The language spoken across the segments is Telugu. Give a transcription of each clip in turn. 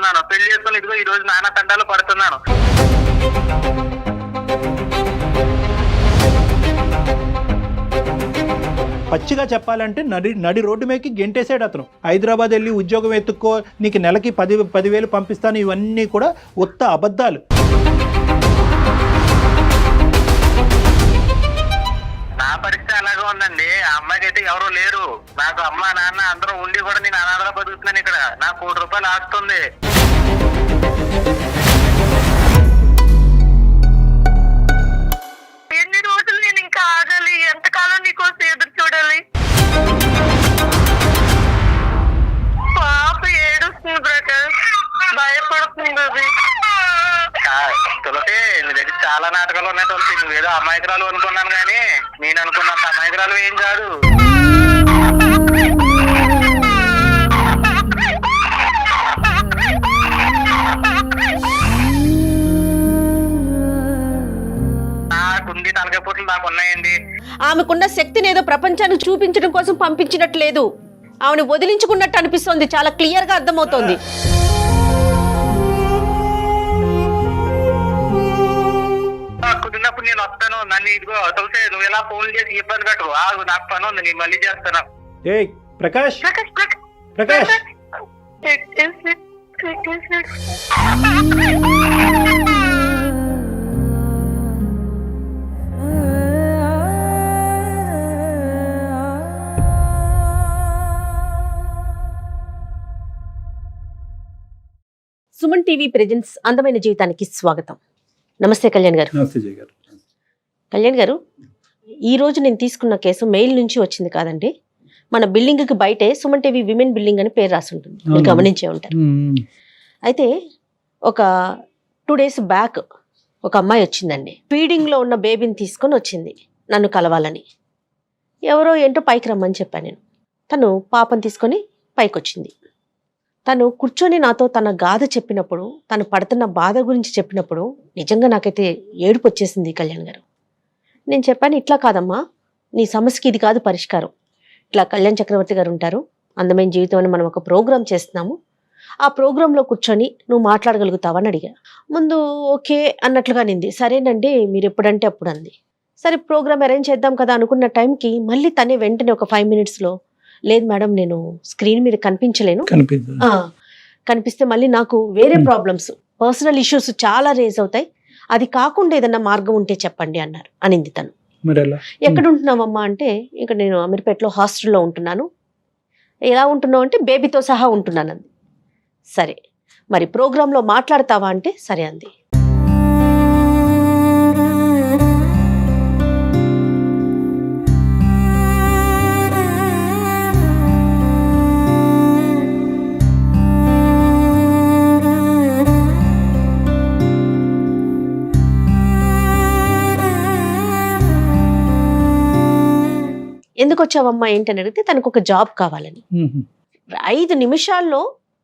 చేసుకున్నాను. పెళ్లి చేసుకుని ఇదిగో ఈ రోజు నానా తండాలు పడుతున్నాను. పచ్చిగా చెప్పాలంటే నడి రోడ్డు మీదకి గెంటేసాడు అతను. హైదరాబాద్ వెళ్ళి ఉద్యోగం ఎత్తుక్కో, నీకు నెలకి 10,000 పంపిస్తాను, ఇవన్నీ కూడా ఉత్త అబద్ధాలు. నా పరిస్థితి అలాగే ఉందండి. ఆ అమ్మాయికి అయితే ఎవరు లేరు. నాకు అమ్మ నాన్న అందరూ ఉండి కూడా నేను అనాథలా బతుకుతున్నాను. ఇక్కడ నాకు ₹1,00,000 ఆస్తుంది. ఎన్ని రోజులు నేను ఇంకా ఆగాలి? ఎంతకాలం నీకోసం ఎదురు చూడాలి? పాప ఏడుస్తుంది ప్రకాష్, భయపడుతుంది. అది తులసి నీ దగ్గర చాలా నాటకాలు ఉన్నాయి తులసి. నువ్వేదో అమాయకురాలు అనుకున్నాను కానీ నేను అనుకున్నంత అమాయకురాలు ఏం కాదు. నాకుంది తలకాయ పూటలు నాకు ఉన్నాయండి. ఆమెకున్న శక్తిని ఏదో ప్రపంచానికి చూపించడం కోసం పంపించినట్లేదు, ఆమెను వదిలించుకున్నట్టు అనిపిస్తోంది. చాలా క్లియర్ గా అర్థమవుతోంది. కుదిరినప్పుడు నేను వస్తాను. నన్ను ఇదిగో తులసి నువ్వు ఎలా ఫోన్ చేసి ఇబ్బంది పెట్టు. ఆగు, నాకు పని ఉంది, నేను మళ్ళీ చేస్తాను. ఏ ప్రకాష్, ప్రకాష్ ప్రకాష్ సుమన్ టీవీ ప్రెజెంట్స్ అందమైన జీవితానికి స్వాగతం. నమస్తే కళ్యాణ్ గారు. కళ్యాణ్ గారు, ఈ రోజు నేను తీసుకున్న కేసు మెయిల్ నుంచి వచ్చింది కాదండి. మన బిల్డింగ్ కి బయటే సుమన్ టీవీ విమెన్ బిల్డింగ్ అని పేరు రాసి ఉంటుంది, మీరు గమనించే ఉంటారు. అయితే ఒక 2 days బ్యాక్ ఒక అమ్మాయి వచ్చిందండి. ఫీడింగ్ లో ఉన్న బేబీని తీసుకొని వచ్చింది నన్ను కలవాలని. ఎవరో ఏంటో పైకి రమ్మని చెప్పాను నేను. తను పాపను తీసుకొని పైకి వచ్చింది. తను కూర్చొని నాతో తన గాథ చెప్పినప్పుడు, తను పడుతున్న బాధ గురించి చెప్పినప్పుడు నిజంగా నాకైతే ఏడుపు వచ్చేసింది కళ్యాణ్ గారు. నేను చెప్పాను, ఇట్లా కాదమ్మా, నీ సమస్యకి ఇది కాదు పరిష్కారం. ఇట్లా కళ్యాణ్ చక్రవర్తి గారు ఉంటారు, అందమైన జీవితం అని మనం ఒక ప్రోగ్రామ్ చేస్తున్నాము, ఆ ప్రోగ్రాంలో కూర్చొని నువ్వు మాట్లాడగలుగుతావని అడిగా. ముందు ఓకే అన్నట్లుగా నింది. సరేనండి మీరు ఎప్పుడంటే అప్పుడు అంది. సరే ప్రోగ్రామ్ అరేంజ్ చేద్దాం కదా అనుకున్న టైంకి మళ్ళీ తనే వెంటనే ఒక 5 minutesలో, లేదు మేడం నేను స్క్రీన్ మీద కనిపించలేను, కనిపిస్తే మళ్ళీ నాకు వేరే ప్రాబ్లమ్స్, పర్సనల్ ఇష్యూస్ చాలా రేజ్ అవుతాయి, అది కాకుండా ఏదన్నా మార్గం ఉంటే చెప్పండి అనింది తను. ఎక్కడ ఉంటున్నావమ్మా అంటే, ఇక్కడ నేను అమీర్పేటలో హాస్టల్లో ఉంటున్నాను. ఎలా ఉంటున్నావు అంటే బేబీతో సహా ఉంటున్నాను అంది. సరే మరి ప్రోగ్రాంలో మాట్లాడతావా అంటే సరే అంది. ఎందుకు వచ్చావమ్మా ఏంటని అడిగితే తనకు ఒక జాబ్ కావాలని. 5 నిమిషాల్లో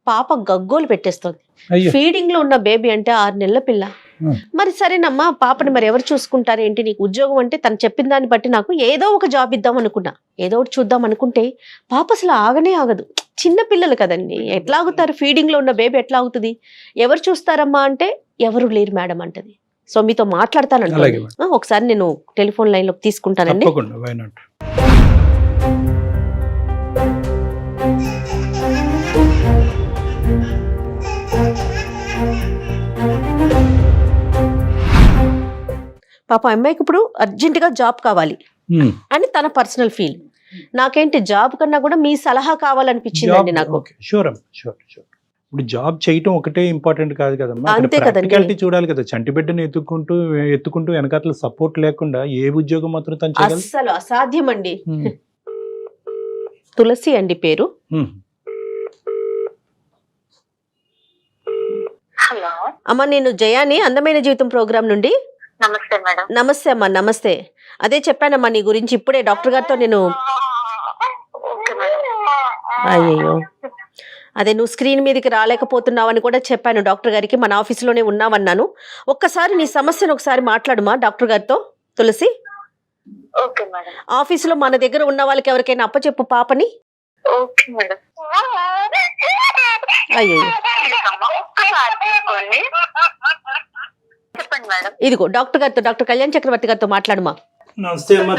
పాప గగ్గోలు పెట్టేస్తుంది. ఫీడింగ్ లో ఉన్న బేబీ అంటే 6 నెలల పిల్ల. మరి సరేనమ్మా పాపని మరి ఎవరు చూసుకుంటారు ఏంటి, నీకు ఉద్యోగం అంటే తను చెప్పిన దాన్ని బట్టి నాకు ఏదో ఒక జాబ్ ఇద్దాం అనుకున్నా, ఏదో ఒకటి చూద్దాం అనుకుంటే పాప అసలు ఆగనే ఆగదు. చిన్న పిల్లలు కదండి, ఎట్లా ఆగుతారు? ఫీడింగ్ లో ఉన్న బేబీ ఎట్లా ఆగుతుంది? ఎవరు చూస్తారమ్మా అంటే ఎవరు లేరు మేడం అంటది. సో మీతో మాట్లాడతానంటే ఒకసారి నేను టెలిఫోన్ లైన్ లోకి తీసుకుంటానండి. పాప అమ్మాయికి ఇప్పుడు అర్జెంట్ గా జాబ్ కావాలి అని తన పర్సనల్ ఫీల్. నాకేంటి జాబ్ కన్నా కూడా మీ సలహా కావాలనిపించిందండి నాకు. ఇప్పుడు జాబ్ చేయటం ఒకటే ఇంపార్టెంట్ కాదు కదమ్మా, ప్రాక్టికాలిటీ చూడాలి కదా. చంటి బిడ్డను ఎత్తుకుంటూ వెనకాతల సపోర్ట్ లేకుండా ఏ ఉద్యోగం మాత్రం తను చేయగలదు? అస్సలు అసాధ్యం అండి. తులసి అండి పేరు. హలో అమ్మ, నేను జయాని అందమైన జీవితం ప్రోగ్రామ్ నుండి. నమస్తే మేడం. నమస్తే అమ్మా. నమస్తే. అదే చెప్పానమ్మా నీ గురించి ఇప్పుడే డాక్టర్ గారితో నేను. అయ్యో, అదే నువ్వు స్క్రీన్ మీదకి రాలేకపోతున్నావని కూడా చెప్పాను డాక్టర్ గారికి, మన ఆఫీసులోనే ఉన్నావన్నాను. ఒక్కసారి నీ సమస్యను ఒకసారి మాట్లాడుమా డాక్టర్ గారితో తులసి. ఆఫీసులో మన దగ్గర ఉన్న వాళ్ళకి ఎవరికైనా అప్పచెప్పు పాపని. అయ్యో, ప్లీజ్ అమ్మా, ఒక్కసారి తీసుకోండి. చెప్పండి మేడం. ఇదిగో డాక్టర్ గారితో, డాక్టర్ కళ్యాణ్ చక్రవర్తి గారితో మాట్లాడమా. నమస్తే అమ్మా.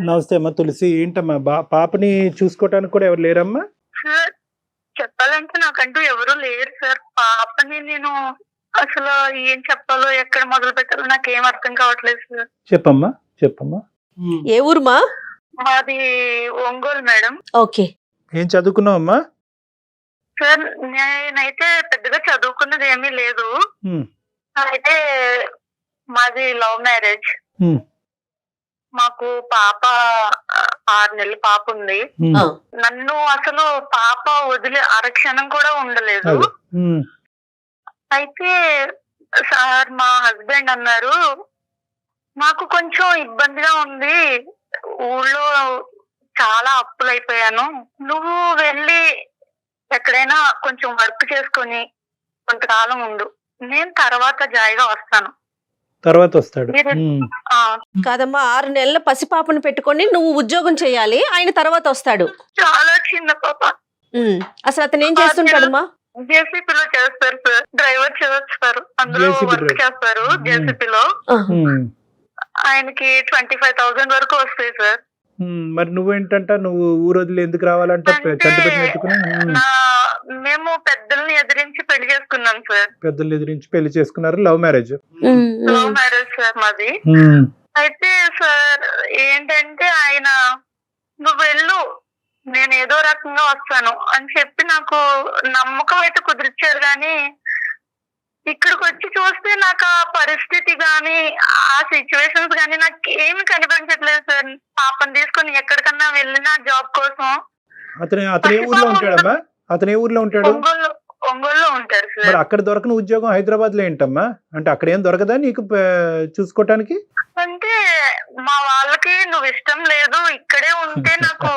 నమస్తే అమ్మా తులసి. ఏంటమ్మా పాపని చూసుకోవటానికి కూడా ఎవరు లేరమ్మా? సార్ చెప్పాలంటే నాకంటూ ఎవరు లేరు సార్. పాపని నేను అసలు ఏం చెప్పాలో ఎక్కడ మొదలు పెట్టాలో నాకేం అర్థం కావట్లేదు సార్. చెప్పమ్మా చెప్పమ్మా. ఏ ఊరుమా? మాది ఒంగోలు మేడం. ఓకే. ఏం చదువుకున్నావమ్మా? సార్ నేనైతే పెద్దగా చదువుకున్నది ఏమీ లేదు. అయితే మాది లవ్ మ్యారేజ్. మాకు పాప 6 నెలల పాప ఉంది. నన్ను అసలు పాప వదిలి అరక్షణం కూడా ఉండలేదు. అయితే సార్ మా హస్బెండ్ అన్నారు, నాకు కొంచెం ఇబ్బందిగా ఉంది, ఊళ్ళో చాలా అప్పులు అయిపోయాను, నువ్వు వెళ్ళి ఎక్కడైనా కొంచెం వర్క్ చేసుకొని కొంతకాలం ఉండు, నేను తర్వాత జాయిగా వస్తాను. తర్వాత వస్తాడు. కాదమ్మా, 6 నెలల పసిపాపను పెట్టుకొని నువ్వు ఉద్యోగం చేయాలి, ఆయన తర్వాత వస్తాడు. చాలా చిన్న పాప. అసలు అతను ఏం చేస్తుంటాడమ్మా? జేసీపీలో చేస్తారు సార్, డ్రైవర్ చేస్తారు, అందులో వర్క్ చేస్తారు జేసీపీలో. ఆయనకి 25,000 వరకు వస్తాయి సార్. మరి నువ్వేంటంట, నువ్వు ఊరు వదిలి ఎందుకు రావాలంటే మేము పెద్దల్ని ఎదిరించి పెళ్లి చేసుకున్నాం సార్. పెద్దలు ఎదిరించి పెళ్లి చేసుకున్నారు. Love marriage. Love marriage sir మాది. అయితే సార్ ఏంటంటే ఆయన నువ్వు వెళ్ళు, నేను ఏదో రకంగా వస్తాను అని చెప్పి నాకు నమ్మకం అయితే కుదిరిచ్చారు. కానీ ఇక్కడికి వచ్చి చూస్తే నాకు ఆ పరిస్థితి గాని ఆ సిచ్యువేషన్స్ గాని నాకు ఏమి కనిపించట్లేదు సార్. పాపని తీసుకుని ఎక్కడికన్నా వెళ్ళినా జాబ్ కోసం. అతను ఏ ఊర్లో ఉంటాడమ్మా? అతను ఏ ఊర్లో ఉంటాడు? ఒంగోలులో ఉంటారు సార్. మరి అక్కడ దొరకని ఉద్యోగం హైదరాబాద్ లో ఏంటమ్మా? అంటే అక్కడ ఏం దొరకదా నీకు చూసుకోవటానికి? అంటే మా వాళ్ళకి నువ్వు ఇష్టం లేదు, ఇక్కడే ఉంటే నాకు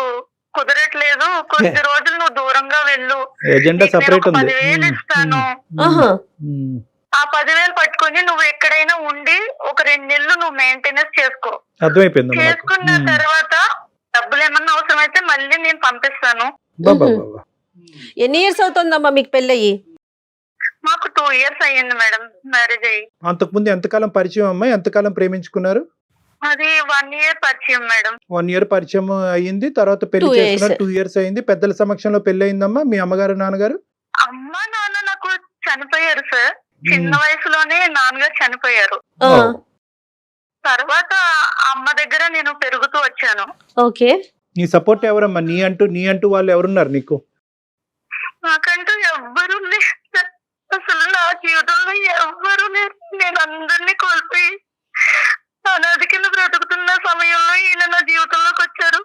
కుదరట్లేదు, కొద్ది రోజులు నువ్వు దూరంగా వెళ్ళు, ఎజెండా సెపరేట్ ఉంది, 10,000 ఇస్తాను, ఆ 10,000 పట్టుకొని నువ్వు ఎక్కడైనా ఉండి ఒక 2 నెలలు నువ్వు మెయింటెనెన్స్ చేసుకో, అర్థమైపోయింది. చేసుకున్న తర్వాత డబ్బులు ఏమన్నా అవసరం అయితే మళ్ళీ నేను పంపిస్తాను. ఎన్ని ఇయర్స్ అవుతుందమ్మా మీకు పెళ్ళయి? మాకు 2 years అయ్యింది మేడం మ్యారేజ్ అయ్యి. అంతకుముందు ఎంతకాలం పరిచయం అమ్మా? ఎంతకాలం ప్రేమించుకున్నారు? అది 1 year పరిచయం మేడం. 1 year పరిచయం అయ్యింది, తర్వాత పెళ్లి చేసుకున్నారు. 2 years అయింది. పెద్దల సమక్షంలో పెళ్లి అయిందమ్మా. మీ అమ్మగారు నాన్నగారు? అమ్మ నాన్న నాకు చనిపోయారు సార్. చిన్న వయసులోనే నాన్నగారు చనిపోయారు. తర్వాత అమ్మ దగ్గర నేను పెరుగుతూ వచ్చాను. ఓకే. నీ సపోర్ట్ ఎవరమ్మా? నీ అంటూ వాళ్ళు ఎవరున్నారు నీకు? నాకంటూ ఎవ్వరూ లేరు. అసలు నా జీవితంలో ఎవ్వరూ లేరు. నేను అందరినీ కోల్పోయి అనాది కింద బ్రతుకుతున్న సమయంలో ఈయన నా జీవితంలోకి వచ్చారు.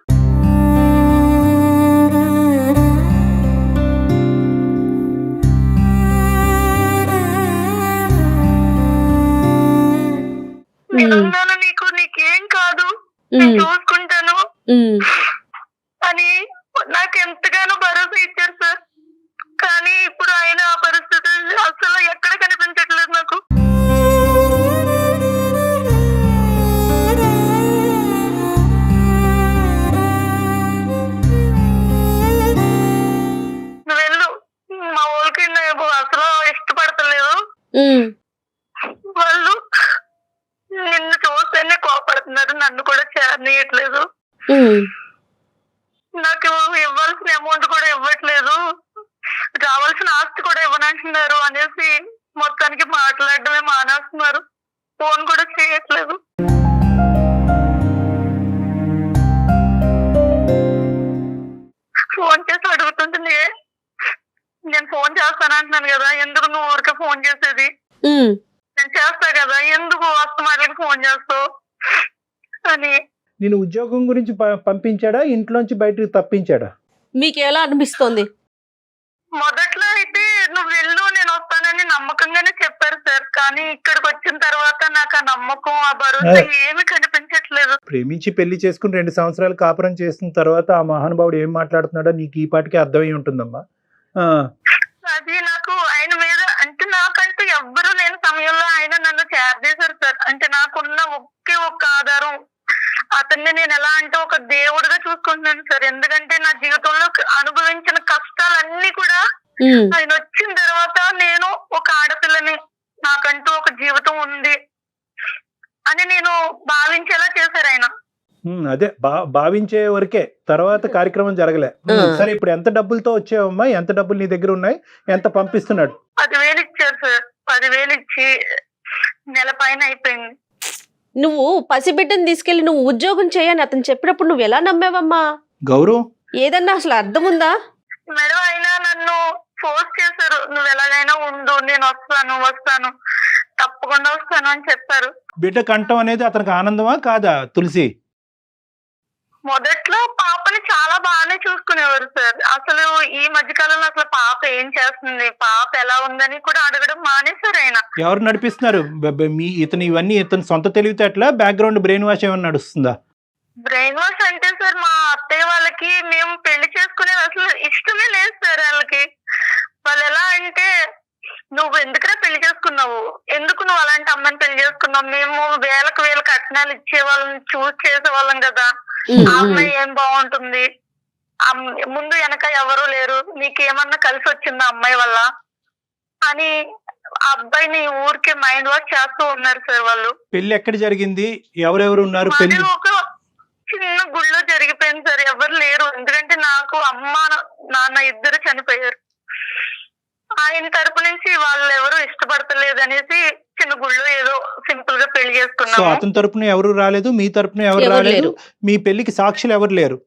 నేనున్నాను, నీకేం కాదు, నేను చూసుకుంటాను అని నాకు ఎంతగానో భరోసా ఇచ్చారు సార్. కానీ ఇప్పుడు ఆయన ఆ పరిస్థితి అసలు ఎక్కడ కనిపించట్లేదు నాకు. నువ్వు వెళ్ళు, మా వాళ్ళకి నాకు అసలు ఇష్టపడతలేదు, వాళ్ళు నిన్ను చూస్తేనే కోపడుతున్నారు, నన్ను కూడా చేరనీయట్లేదు, నాకు ఇవ్వాల్సిన అమౌంట్ కూడా ఇవ్వట్లేదు, రావాల్సిన ఆస్తి కూడా ఇవ్వనంటున్నారు అనేసి మొత్తానికి మాట్లాడడమే మానేస్తున్నారు, ఫోన్ కూడా చేయట్లేదు. ఫోన్ చేసి అడుగుతుంటే నేను ఫోన్ చేస్తానంటున్నాను కదా, ఎందుకు నువ్వు ఊరికే ఫోన్ చేసేది, నేను చేస్తా కదా, ఎందుకు అస్తమాలకి ఫోన్ చేస్తావు అని. నేను ఉద్యోగం గురించి పంపించాడా, ఇంట్లోంచి బయటకు తప్పించాడా? మీకు ఎలా అనిపిస్తోంది? మొదట్లో అయితే నువ్వు వెళ్ళు నేను వస్తానని నమ్మకంగానే చెప్పారు సార్. కానీ ఇక్కడికి వచ్చిన తర్వాత నాకు ఆ నమ్మకం, ఆ భరోసా ఏమి కనిపించట్లేదు. ప్రేమించి పెళ్లి చేసుకుని 2 సంవత్సరాలు కాపురం చేసిన తర్వాత ఆ మహానుభావుడు ఏం మాట్లాడుతున్నాడో నీకు ఈ పాటికి అర్థమై ఉంటుందమ్మా. అది నాకు ఆయన మీద అంటే నాకంటూ ఎవ్వరూ లేని సమయంలో ఆయన నన్ను చేరదీశారు సార్. అంటే నాకున్న ఒకే ఒక్క ఆధారం అతన్ని నేను ఎలా అంటే ఒక దేవుడిగా చూసుకుంటున్నాను సార్. ఎందుకంటే నా జీవితంలో అనుభవించిన కష్టాలన్నీ కూడా ఆయన వచ్చిన తర్వాత నేను ఒక ఆడపిల్లని, నాకంటూ ఒక జీవితం ఉంది అని నేను భావించేలా చేశారు ఆయన. అదే భావించే వరకే, తర్వాత కార్యక్రమం జరగలే. సరే, ఇప్పుడు ఎంత డబ్బులతో వచ్చావమ్మా? ఎంత డబ్బులు నీ దగ్గర ఉన్నాయి? ఎంత పంపిస్తున్నాడు? 10,000 ఇచ్చారు సార్. 10,000 ఇచ్చి నెల పైన అయిపోయింది. నువ్వు పసిబిడ్డని తీసుకెళ్లి నువ్వు ఉద్యోగం చేయని అతను చెప్పినప్పుడు నువ్వు ఎలా నమ్మావమ్మా? గౌరవ్, ఏదన్నా అసలు అర్థం ఉందా? మేడం అయినా నన్ను ఫోర్స్ చేశారు, నువ్వు ఎలాగైనా ఉండు, నేను వస్తాను తప్పకుండా వస్తాను అని చెప్పారు. బిడ్డ కంఠం అనేది అతనికి ఆనందమా కాదా తులసి? మొదట్లో పాపని చాలా బాగానే చూసుకునేవారు సార్. అసలు ఈ మధ్య కాలంలో అసలు పాప ఏం చేస్తుంది, పాప ఎలా ఉందని కూడా అడగడం మానేశారు ఆయన. ఎవరు నడిపిస్తున్నారు? ఇతని సొంత తెలివితేటలా, బ్యాక్గ్రౌండ్ బ్రెయిన్ వాష్ ఏమైనా నడుస్తుందా? బ్రెయిన్ వాష్ అంటే సార్, మా అత్తయ్య వాళ్ళకి మేము పెళ్లి చేసుకునేది అసలు ఇష్టమే లేదు సార్. వాళ్ళు ఎలా అంటే, నువ్వు ఎందుకురా పెళ్లి చేసుకున్నావు, ఎందుకు నువ్వు అలాంటి అమ్మని పెళ్లి చేసుకున్నావు, మేము వేలకు కట్నాలు ఇచ్చే వాళ్ళని చూస్ చేసేవాళ్ళం కదా, ఆ అమ్మాయి ఏం బాగుంటుంది, ముందు వెనక ఎవరు లేరు, నీకేమన్నా కలిసి వచ్చిందా అమ్మాయి వల్ల అని ఆ అబ్బాయిని ఊరికే మైండ్ వాష్ చేస్తూ ఉన్నారు సార్ వాళ్ళు. పెళ్లి ఎక్కడ జరిగింది? ఎవరెవరు ఉన్నారు? పెళ్లి ఒక చిన్న గుళ్ళో జరిగిపోయింది సార్. ఎవరు లేరు, ఎందుకంటే నాకు అమ్మ నాన్న ఇద్దరు చనిపోయారు. ఆయన తరపు నుంచి వాళ్ళు ఎవరు ఇష్టపడతలేదు అనేసి చిన్న గుళ్ళో ఏదో సింపుల్ గా పెళ్లి చేసుకున్నాము. అతని తరపున ఎవరు రాలేదు, మీ తరపున ఎవరు రాలేదు, మీ పెళ్లికి సాక్షులు ఎవరు లేరు?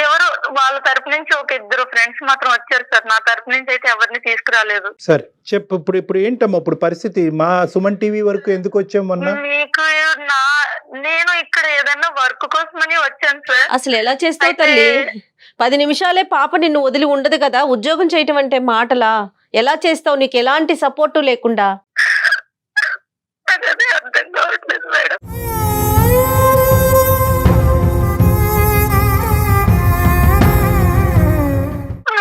ఎవరు వాళ్ళ తరపు నుంచి ఒక ఇద్దరు ఫ్రెండ్స్ మాత్రం వచ్చారు సార్. నా తరపు నుంచి అయితే ఎవరిని తీసుకురాలేదు. సరే చెప్పు, ఇప్పుడు ఏంటమ్మా ఇప్పుడు పరిస్థితి? మా సుమన్ టీవీ వరకు ఎందుకు వచ్చాం మొన్న? మీకు నేను ఇక్కడ ఏదన్నా వర్క్ కోసమని వచ్చాను సార్. అసలు ఎలా చేస్తావు తల్లి? 10 నిమిషాలే పాప నిన్ను వదిలి ఉండదు కదా. ఉద్యోగం చేయటం అంటే మాటలా? ఎలా చేస్తావు నీకు ఎలాంటి సపోర్టు లేకుండా? అదే అర్థం కావట్లేదు మేడం.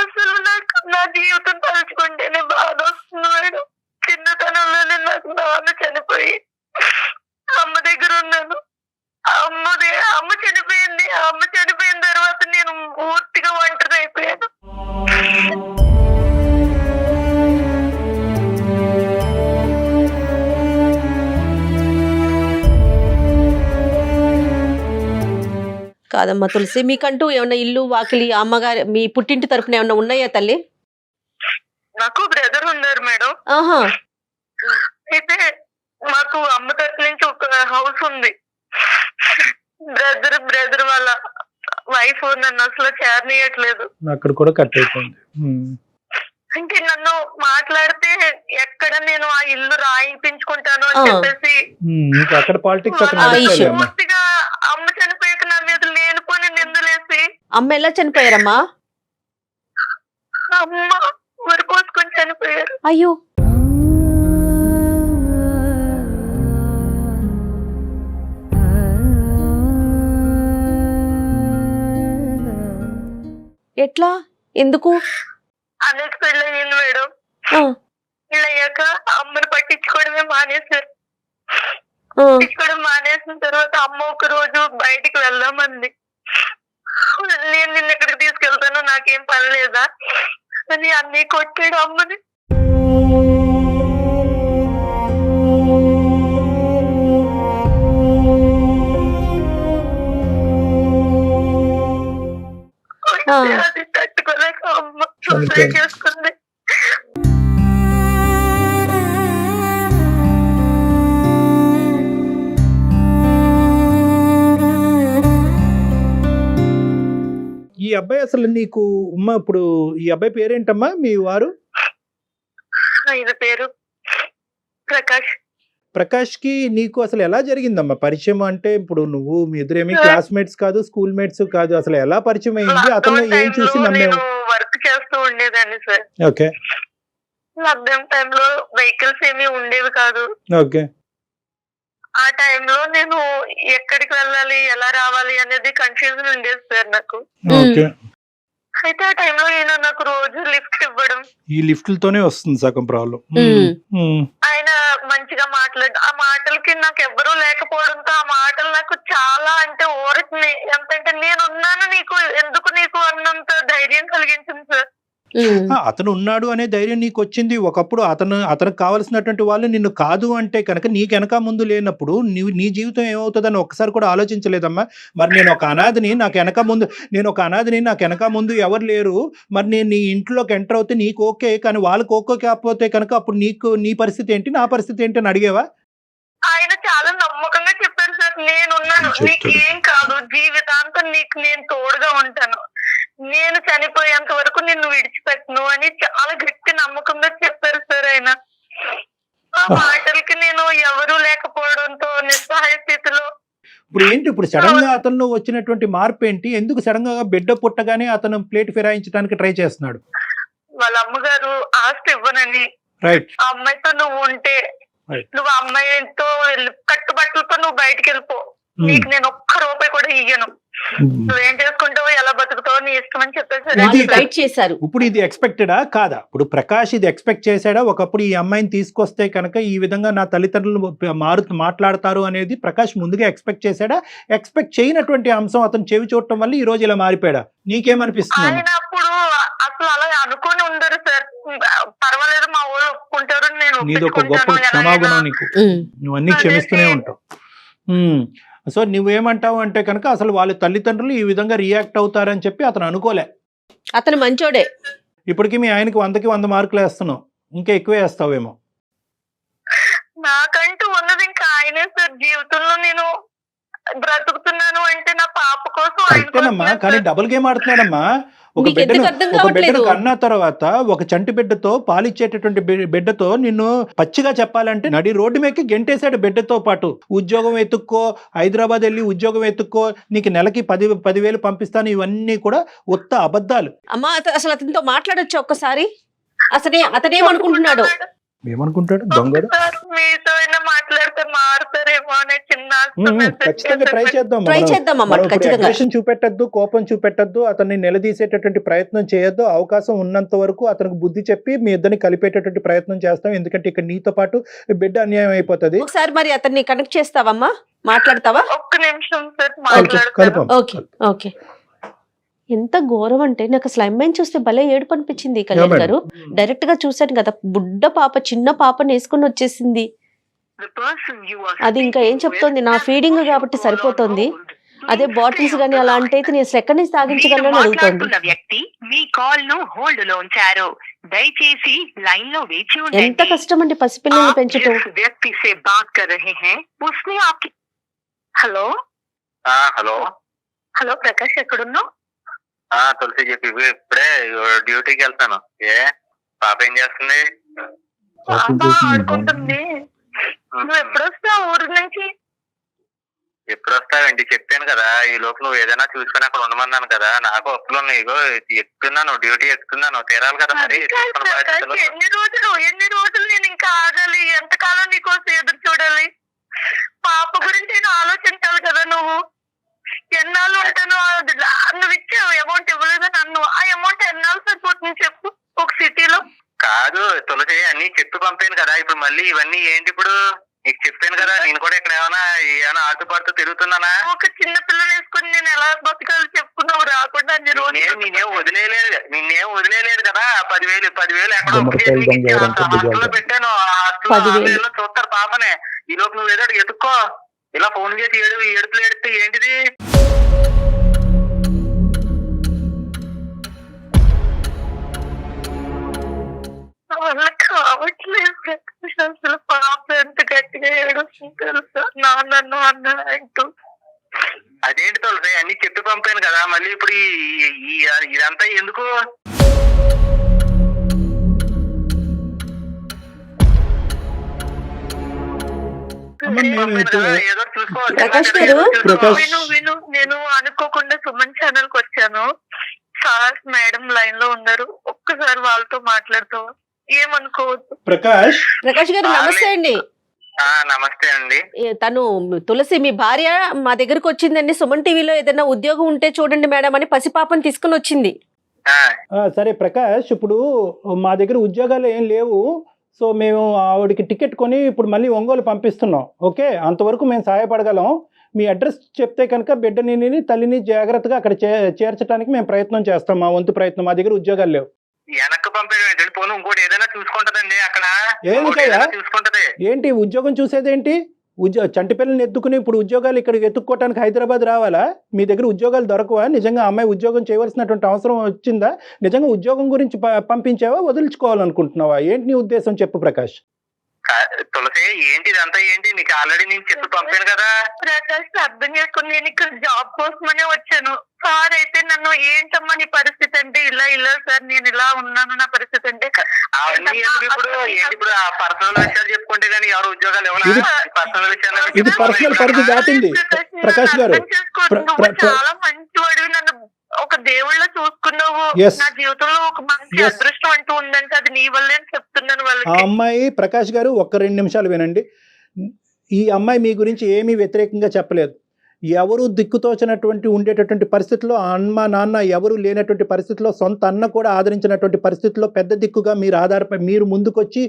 అసలు నాకు నా జీవితం తలుచుకుంటేనే బాధ వస్తుంది మేడం. చిన్నతనంలోనే నాకు నాన్న చనిపోయి అమ్మ దగ్గర ఉన్నాను. అమ్మ చనిపోయింది. అమ్మ చనిపోయిన తర్వాత నేను పూర్తిగా ఒంటరి అయిపోయాను. కాదమ్మా తులసి, మీకంటూ ఏమన్నా ఇల్లు వాకిలి అమ్మగారి మీ పుట్టింటి తరపున ఏమన్నా ఉన్నాయా తల్లి? నాకు బ్రదర్ ఉన్నారు మేడం. ఆహా. అయితే మాకు అమ్మ తరపు నుంచి ఒక హౌస్ ఉంది. బ్రదర్ వాళ్ళ వైఫ్ నన్ను అసలు చేరనీయట్లేదు. అక్కడ కూడా కట్ అయిపోయింది. అంటే నన్ను మాట్లాడితే ఎక్కడ నేను ఆ ఇల్లు రాయించుకుంటాను అని చెప్పేసి అక్కడ పాలిటిక్స్ పూర్తిగా అమ్మ చనిపోయాక నా మీద లేనిపోని నిందలేసి. అమ్మ ఎలా చనిపోయారమ్మా? అమ్మ ఊరి పోసుకొని చనిపోయారు. అయ్యో, ఎట్లా? ఎందుకు? అనేసి పెళ్ళి అయ్యింది మేడం. పెళ్ళయ్యాక అమ్మని పట్టించుకోవడమే మానేశారు. పట్టించుకోవడం మానేసిన తర్వాత అమ్మ ఒక రోజు బయటికి వెళ్దామంది. నేను నిన్న ఎక్కడికి తీసుకెళ్తాను, నాకేం పని లేదా అని అన్నీ కొట్టాడు అమ్మని. అది తట్టుకోలేక అమ్మ సూసైడ్ చేసుకుంది. ఈ అబ్బాయి అసలు నీకు ఇప్పుడు ఈ అబ్బాయి పేరేంటమ్మా మీ వారు? ఆయన పేరు ప్రకాష్. ప్రకాష్ కి నీకు అసలు ఎలా జరిగిందమ్మా పరిచయం? అంటే ఇప్పుడు నువ్వు మీ ఇద్దరేమీ క్లాస్మేట్స్ కాదు, స్కూల్ మేట్స్ కాదు, అసలు ఎలా పరిచయం అయింది? అతను ఏం చూసి నమ్మావు? వర్క్ చేస్తూ ఉండేదాన్ని సార్. ఓకే. లాక్డౌన్ టైంలో వెహికల్స్ ఏమీ ఉండేవి కాదు. ఓకే. ఆ టైంలో నేను ఎక్కడికి వెళ్ళాలి, ఎలా రావాలి అనేది కన్ఫ్యూజన్ ఉండేది సార్ నాకు. ఓకే. అయితే ఆ టైంలో ఈయన నాకు రోజు లిఫ్ట్ ఇవ్వడం. ఈ లిఫ్ట్లతోనే వస్తుంది సగం ప్రాబ్లం. ఆయన మంచిగా మాట్లాడు, ఆ మాటలకి నాకు ఎవ్వరూ లేకపోవడంతో ఆ మాటలు నాకు చాలా అంటే ఊరికి ఎంతంటే నేనున్నాను నీకు, ఎందుకు నీకు అన్నంత ధైర్యం కలిగించింది సార్. అతను ఉన్నాడు అనే ధైర్యం నీకు వచ్చింది. ఒకప్పుడు అతనికి కావాల్సినటువంటి వాళ్ళు నిన్ను కాదు అంటే కనుక నీకు వెనక ముందు లేనప్పుడు నీ జీవితం ఏమవుతుందని ఒక్కసారి కూడా ఆలోచించలేదమ్మా? మరి నేను ఒక అనాథని, నాకు వెనక ముందు ఎవరు లేరు, మరి నేను నీ ఇంట్లోకి ఎంటర్ అవుతే నీకు ఓకే, కానీ వాళ్ళకి ఓకే కాకపోతే కనుక అప్పుడు నీ పరిస్థితి ఏంటి, నా పరిస్థితి ఏంటి అని అడిగేవా? ఆయన చాలా నమ్మకంగా చెప్పారు సార్, నేనున్నాను, నీకు ఏం కాదు, జీవితాంతం నీకు నేను తోడుగా ఉంటాను, నేను చనిపోయేంత వరకు నిన్ను విడిచిపెట్టను అని చాలా గట్టి నమ్మకంగా చెప్పారు సార్ ఆయన. ఆ మాటలకి నేను ఎవరు లేకపోవడంతో నిస్సహాయ స్థితిలో. ఇప్పుడు సడన్ గా అతను వచ్చినటువంటి మార్పు ఏంటి? ఎందుకు సడన్ గా బిడ్డ పుట్టగానే అతను ప్లేట్ ఫిరాయించడానికి ట్రై చేస్తున్నాడు? వాళ్ళ అమ్మగారు ఆస్తి ఇవ్వనని, రైట్, ఆ అమ్మాయితో నువ్వు ఉంటే నువ్వు ఆ అమ్మాయితో కట్టుబట్టలతో నువ్వు బయటికి వెళ్ళిపో, నీకు నేను ఒక్క రూపాయి కూడా ఇయ్యను, నువ్వేం చేసుకుంటావో ఎలా బతుకుతావో నీ ఇష్టం అని చెప్పేసారు. ఇప్పుడు ఇది ఎక్స్పెక్టెడా కాదా? ఇప్పుడు ప్రకాష్ ఇది ఎక్స్పెక్ట్ చేశాడా? ఒకప్పుడు ఈ అమ్మాయిని తీసుకొస్తే కనుక ఈ విధంగా నా తల్లిదండ్రులు మాట్లాడతారు అనేది ప్రకాష్ ముందుగా ఎక్స్పెక్ట్ చేశాడా? ఎక్స్పెక్ట్ చేయనటువంటి అంశం అతను చెవి చూడటం వల్ల ఈ రోజు ఇలా మారిపోయాడా? నీకేమనిపిస్తుంది? ఆయన అప్పుడు అసలు అలా అనుకొని ఉండరు సార్, పర్వాలేదు మా వాళ్ళు ఒప్పుకుంటారు, నేను నీది ఒక గొప్ప క్షమాగుణం, నీకు నువ్వు అన్ని క్షమిస్తూనే ఉంటావు. సో నువ్వేమంటావు అంటే కనుక అసలు వాళ్ళ తల్లిదండ్రులు ఈ విధంగా రియాక్ట్ అవుతారని చెప్పి అతను అనుకోలే. అతను మంచోడే. ఇప్పటికి మీ ఆయనకి 100కి 100 మార్కులు వేస్తున్నావు, ఇంకా ఎక్కువే వేస్తావేమో. నాకంటూ ఉన్నది ఇంకా ఆయనే సార్. జీవితంలో నేను బ్రతుకుతున్నాను అంటే నా పాప కోసం. అంతేనమ్మా, కానీ డబుల్ గేమ్ ఆడుతున్నాడమ్మా. ఒక బిడ్డను కన్నా తర్వాత ఒక చంటి బిడ్డతో పాలిచ్చేటటువంటి బిడ్డతో నిన్ను పచ్చిగా చెప్పాలంటే నడి రోడ్డు మీద గెంటేశాడు. బిడ్డతో పాటు ఉద్యోగం ఎత్తుక్కో, హైదరాబాద్ వెళ్ళి ఉద్యోగం ఎత్తుక్కో, నీకు నెలకి 10,000 పంపిస్తాను, ఇవన్నీ కూడా ఉత్త అబద్ధాలు. అమ్మా అసలు అతనితో మాట్లాడొచ్చు ఒక్కసారి? అతనేమనుకుంటున్నాడు? ఏమనుకుంటాడు దొంగడు? మీతో మాట్లాడితే మారుతారేమో అనే చిన్న ఖచ్చితంగా ట్రై చేద్దాం. చూపెట్టద్దు, కోపం చూపెట్టద్దు, అతన్ని నిలదీసేటటువంటి ప్రయత్నం చేయొద్దు. అవకాశం ఉన్నంత వరకు అతనికి బుద్ధి చెప్పి మీ ఇద్దరిని కలిపేటటువంటి ప్రయత్నం చేస్తాం. ఎందుకంటే ఇక్కడ నీతో పాటు బిడ్డ అన్యాయం అయిపోతుంది. ఒకసారి మరి అతన్ని కనెక్ట్ చేస్తావమ్మా, మాట్లాడతావా? ఒక్క నిమిషం సార్ మాట్లాడతాను. ఓకే. ఎంత ఘోరం అంటే నాకు అసలు అమ్మాయిని చూస్తే భలే ఏడుపు అనిపించింది కళ్యాణ్ గారు. డైరెక్ట్ గా చూసాను కదా, బుడ్డ పాప, చిన్న పాపని వేసుకుని వచ్చేసింది. అది ఇంకా ఏం చెప్తోంది, నా ఫీడింగ్ కాబట్టి సరిపోతుంది, అదే బాటిల్స్ గానీ అలాంటి అయితే నేను అసలు ఎక్కడి నుంచి తాగించగలను అడుగుతోంది. ఎంత కష్టం అండి పసిపిల్లల్ని పెంచటం. హలో హలో హలో ప్రకాష్, ఎక్కడున్నావు? తులసి చెప్పి ఇప్పుడే డ్యూటీకి వెళ్తాను. పాప ఏం చేస్తుంది? ఆడుకుంటుంది. నువ్వు ఎప్పుడు వస్తావు ఊరు నుంచి? ఎప్పుడు వస్తావేంటి? చెప్పాను కదా, ఈ లోపు నువ్వు ఏదైనా చూసుకుని అక్కడ ఉండమన్నాను కదా. నాకు అప్పులు ఉన్నాయి, ఎక్కుతున్నాను, డ్యూటీ ఎక్కుతున్నాను, తీరాలి కదా. మరి ఎన్ని రోజులు నేను ఇంకా ఆగాలి? ఎంతకాలం నీకోసం ఎదురు చూడాలి? పాప గురించి నేను ఆలోచించాలి కదా. నువ్వు ఎన్నాళ్ళు ఉంటాను? నువ్వు ఇచ్చే అమౌంట్ ఇవ్వలేదు నన్ను. ఆ అమౌంట్ ఎన్నాళ్ళు సరిపోతుంది చెప్పు? ఒక సిటీలో కాదు తులసి, అన్ని చెప్పి పంపాను కదా. ఇప్పుడు మళ్ళీ ఇవన్నీ ఏంటి? ఇప్పుడు నీకు చెప్పాను కదా, నేను కూడా ఇక్కడ ఏమైనా ఆటుపాటు తిరుగుతున్నానా? ఒక చిన్న పిల్లని వేసుకుని నేను ఎలా బతకాలి చెప్పుకున్నావు? రాకుండా నేనేం వదిలేదు కదా. 10,000 ఎక్కడ పెట్టాను, హాస్టల్లో చూస్తారు పాపనే. ఈ లోపు నువ్వు ఏదో ఎత్తుక్కో, ఇలా ఫోన్ చేసి ఏడుపులు ఏడితే ఏంటిది? వల్ల కావట్లేదు. అసలు పాప ఎంత గట్టిగా ఏడుస్తుంది తెలుసా, నాన్న అన్న అంటూ. అదేంటి తులసి, అన్ని చెప్పి పంపాను కదా, మళ్ళీ ఇప్పుడు ఇదంతా ఎందుకు? విను, నేను అనుకోకుండా సుమన్ ఛానల్ కి వచ్చాను. సార్ మేడం లైన్ లో ఉన్నారు, ఒక్కసారి వాళ్ళతో మాట్లాడుతావా? ఏమనుకోవద్దు. ప్రకాష్ గారు నమస్తే అండి. నమస్తే అండి. తను తులసి మీ భార్య మా దగ్గరకు వచ్చిందండి. సుమన్ టీవీలో ఏదైనా ఉద్యోగం ఉంటే చూడండి మేడం అని పసిపాపని తీసుకుని వచ్చింది. సరే ప్రకాష్, ఇప్పుడు మా దగ్గర ఉద్యోగాలు ఏం లేవు, సో మేము ఆవిడకి టికెట్ కొని ఇప్పుడు మళ్ళీ ఒంగోలు పంపిస్తున్నాం. ఓకే, అంతవరకు మేము సహాయపడగలం. మీ అడ్రస్ చెప్తే కనుక బిడ్డని తల్లిని జాగ్రత్తగా అక్కడ చేర్చడానికి మేము ప్రయత్నం చేస్తాం, మా వంతు ప్రయత్నం. మా దగ్గర ఉద్యోగాలు లేవు. వెనక్కి పంపేయడం ఏంటండి? పోను ఇంకోటి ఏదైనా చూసుకుంటదండి అక్కడ, ఎందుకయ్యా? ఏదైనా చూసుకుంటది. ఏంటి ఉద్యోగం చూసేదేంటి? చంటి పిల్లల్ని ఎత్తుకుని ఇప్పుడు ఉద్యోగాలు ఇక్కడికి ఎత్తుక్కోవడానికి హైదరాబాద్ రావాలా? మీ దగ్గర ఉద్యోగాలు దొరకవా? నిజంగా అమ్మాయి ఉద్యోగం చేయవలసినటువంటి అవసరం వచ్చిందా? నిజంగా ఉద్యోగం గురించి పంపించావా, వదిలించుకోవాలనుకుంటున్నావా? ఏంటి నీ ఉద్దేశం చెప్పు ప్రకాష్. తులసి ఏంటి ఇదంతా? ఏంటి నీకు ఆల్రెడీ నేను చెప్పి పంపాను కదా. ప్రకాష్ అర్థం చేసుకుని నేను ఇక్కడ జాబ్ కోసమనే వచ్చాను. సార్ అయితే నన్ను ఏంటమ్మా నీ పరిస్థితి అంటే ఇలా సార్ నేను ఇలా ఉన్నాను నా పరిస్థితి అంటే అవన్నీ ఎందుకు ఇప్పుడు? ఏంటి ఇప్పుడు ఆ పర్సనల్ విషయాలు చెప్పుకుంటే గానీ ఎవరు ఉద్యోగాలు ఇవ్వాలి? పర్సనల్ విషయాలు ఇది పర్సనల్ పరిధి దాటింది ప్రకాష్ గారు. చాలా మంచివాడు, నన్ను ఒక దేవుళ్ళ చూసుకున్నావు. Yes. నా జీవితంలో ఒక మంచి Yes. అదృష్టం అంటూ ఉందంటే అది నీ వల్లే అని చెప్తున్నాను ఆ వాళ్ళకి. అమ్మాయి ప్రకాష్ గారు ఒక్క 2 నిమిషాలు వినండి. ఈ అమ్మాయి మీ గురించి ఏమీ వ్యతిరేకంగా చెప్పలేదు. ఎవరు దిక్కుతోచినటువంటి ఉండేటటువంటి పరిస్థితుల్లో, అమ్మ నాన్న ఎవరు లేనటువంటి పరిస్థితుల్లో, సొంత అన్న కూడా ఆదరించినటువంటి పరిస్థితుల్లో పెద్ద దిక్కుగా మీరు ముందుకొచ్చి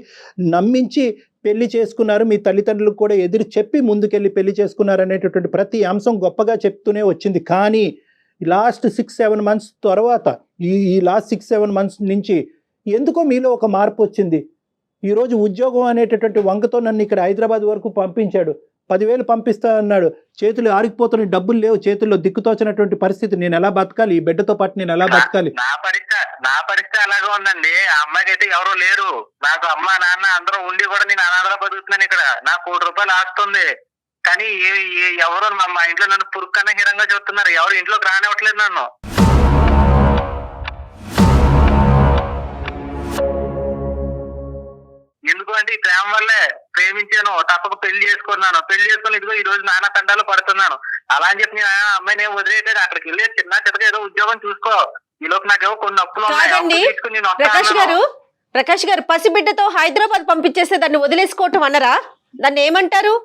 నమ్మించి పెళ్లి చేసుకున్నారు. మీ తల్లిదండ్రులకు కూడా ఎదురు చెప్పి ముందుకెళ్ళి పెళ్లి చేసుకున్నారు అనేటటువంటి ప్రతి అంశం గొప్పగా చెప్తూనే వచ్చింది. కానీ లాస్ట్ 6-7 మంత్స్ తర్వాత ఈ లాస్ట్ 6-7 మంత్స్ నుంచి ఎందుకో మీలో ఒక మార్పు వచ్చింది. ఈరోజు ఉద్యోగం అనేటటువంటి వంకతో నన్ను ఇక్కడ హైదరాబాద్ వరకు పంపించాడు. 10,000 పంపిస్తా అన్నాడు. చేతులు ఆరికిపోతున్న డబ్బులు లేవు, చేతుల్లో దిక్కుతోచినటువంటి పరిస్థితి. నేను ఎలా బతకాలి? ఈ బిడ్డతో పాటు నేను ఎలా బతకాలి? నా పరిస్థితి అలాగే ఉందండి. ఆ అమ్మాయికి అయితే ఎవరో లేరు. నాకు అమ్మ నాన్న అందరూ ఉండి కూడా నేను అనాథలా బతుకుతున్నాను ఇక్కడ. నాకు ₹1,00,000 ఆస్తుంది. కానీ ఎవరో మా ఇంట్లో నన్ను పురుక్కన్న హీరంగా చూస్తున్నారు. ఎవరు ఇంట్లోకి రానివ్వట్లేదు నన్ను. ఎందుకు అంటే ఈ ప్రేమ వల్లే ప్రేమించాను, తప్పక పెళ్లి చేసుకున్నాను. పెళ్లి చేసుకుని ఇదిగో ఈ రోజు నాన్న తండాలు పడుతున్నాను. అలా అని చెప్పి నేను అమ్మాయిని వదిలేయట్లేదు. అక్కడికి వెళ్ళి చిన్న చితక ఏదో ఉద్యోగం చూసుకో. ఈలోపు నాకేమో కొన్ని అప్పులు ఉన్నాయి. ప్రకాష్ గారు పసిబిడ్డతో హైదరాబాద్ పంపించేస్తే దాన్ని వదిలేసుకోవటం అన్నరా? దాన్ని ఏమంటారు?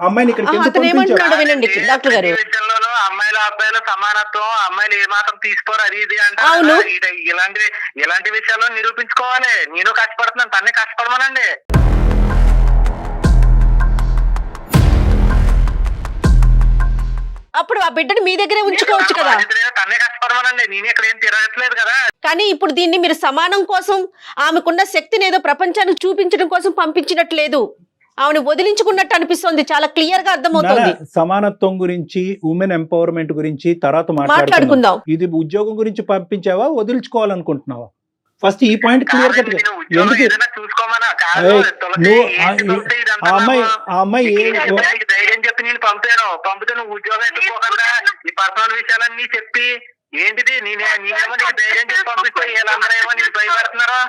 అమ్మాయిని ఇక్కడికి ఎందుకు పంపించావు? వినండి డాక్టర్ గారు. విషయంలోనూ అమ్మాయిల అబ్బాయిల సమానత్వం, అమ్మాయిలు ఏ మాత్రం తీసుకోరు అది ఇది అంటారు. ఇలాంటి విషయాల్లో నిరూపించుకోవాలి. నేను కష్టపడుతున్నాను, తన్నే కష్టపడమనండి. అప్పుడు ఆ బిడ్డను మీ దగ్గరే ఉంచుకోవచ్చు కదా. తన్నే కష్టపడమనండి. నేను ఇక్కడ ఏం తిరగట్లేదు కదా. కానీ ఇప్పుడు దీన్ని మీరు సమానం కోసం, ఆమెకున్న శక్తిని ఏదో ప్రపంచానికి చూపించడం కోసం పంపించినట్లేదు. ఆమెను వదిలించుకున్నట్టు అనిపిస్తుంది. చాలా క్లియర్ గా అర్థమవుతుంది. సమానత్వం గురించి, ఉమెన్ ఎంపవర్మెంట్ గురించి తర్వాత మాట్లాడుకుందాం. ఇది ఉద్యోగం గురించి పంపించావా, వదిలించుకోవాలనుకుంటున్నావా? ఫస్ట్ ఈ పాయింట్ క్లియర్ కట్. అమ్మాయి ధైర్యం చెప్పి నేను పంపితే నువ్వు ఉద్యోగం ఎత్తుకోకుండా ఈ పర్సనల్ విషయాలన్నీ చెప్పి ఏంటిది? నేనేమో నీకు ధైర్యం చెప్పి పంపిస్తే వీళ్ళందరూ ఏమో నీకు భయపడుతున్నారా?